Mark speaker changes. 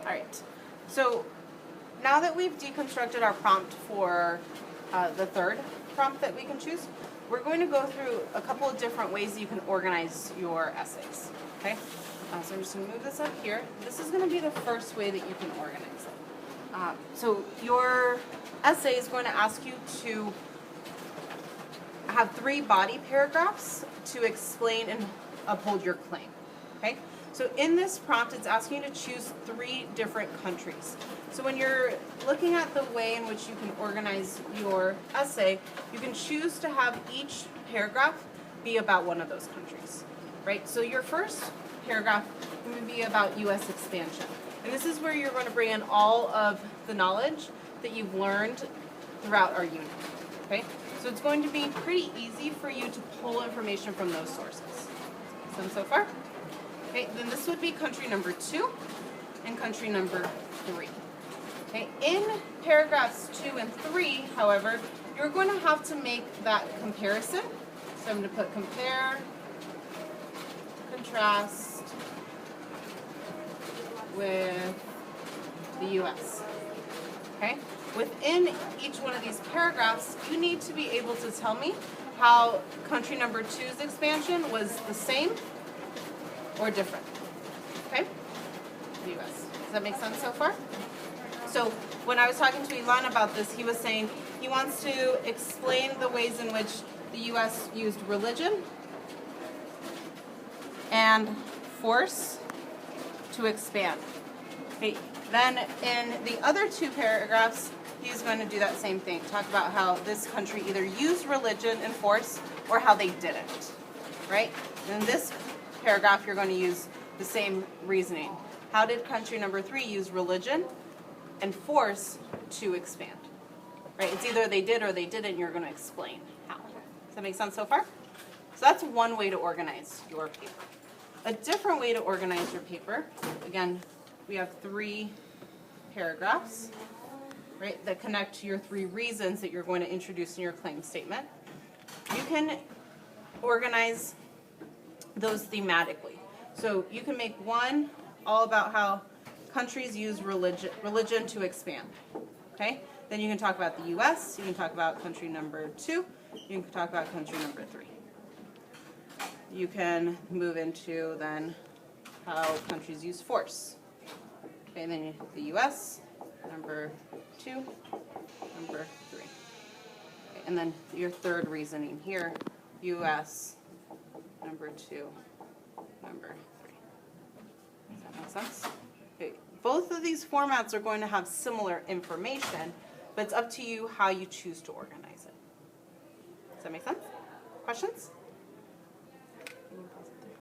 Speaker 1: All right. So now that we've deconstructed our prompt for the third prompt that we can choose, we're going to go through a couple of different ways you can organize your essays. Okay? So I'm just going to move this up here. This is going to be the first way that you can organize it. So your essay is going to ask you to have 3 body paragraphs to explain and uphold your claim. Okay? So in this prompt, it's asking you to choose 3 different countries. So when you're looking at the way in which you can organize your essay, you can choose to have each paragraph be about one of those countries, right? So your first paragraph can be about U.S. expansion. And this is where you're going to bring in all of the knowledge that you've learned throughout our unit, okay? So it's going to be pretty easy for you to pull information from those sources. Some so far? Okay, then this would be country number 2 and country number 3. Okay, in paragraphs 2 and 3, however, you're going to have to make that comparison. So I'm going to put compare, contrast with the U.S. Okay? Within each one of these paragraphs, you need to be able to tell me how country number 2's expansion was the same or different. Okay? The U.S. Does that make sense so far? So when I was talking to Ilan about this, he was saying he wants to explain the ways in which the U.S. used religion and force to expand. Okay. Then in the other 2 paragraphs, he's going to do that same thing. Talk about how this country either used religion and force or how they didn't. Right? And in this paragraph, you're going to use the same reasoning. How did country number 3 use religion and force to expand? Right? It's either they did or they didn't, and you're going to explain how. Does that make sense so far? So that's one way to organize your paper. A different way to organize your paper, again, we have 3 paragraphs, right, that connect to your 3 reasons that you're going to introduce in your claim statement. You can organize those thematically. So you can make one all about how countries use religion to expand. Okay? Then you can talk about the U.S., you can talk about country number 2, you can talk about country number 3. You can move into then how countries use force. Okay, and then the U.S., number 2, number 3. Okay, and then your third reasoning here, U.S., number 2, number 3. Does that make sense? Okay. Both of these formats are going to have similar information, but it's up to you how you choose to organize it. Does that make sense? Questions?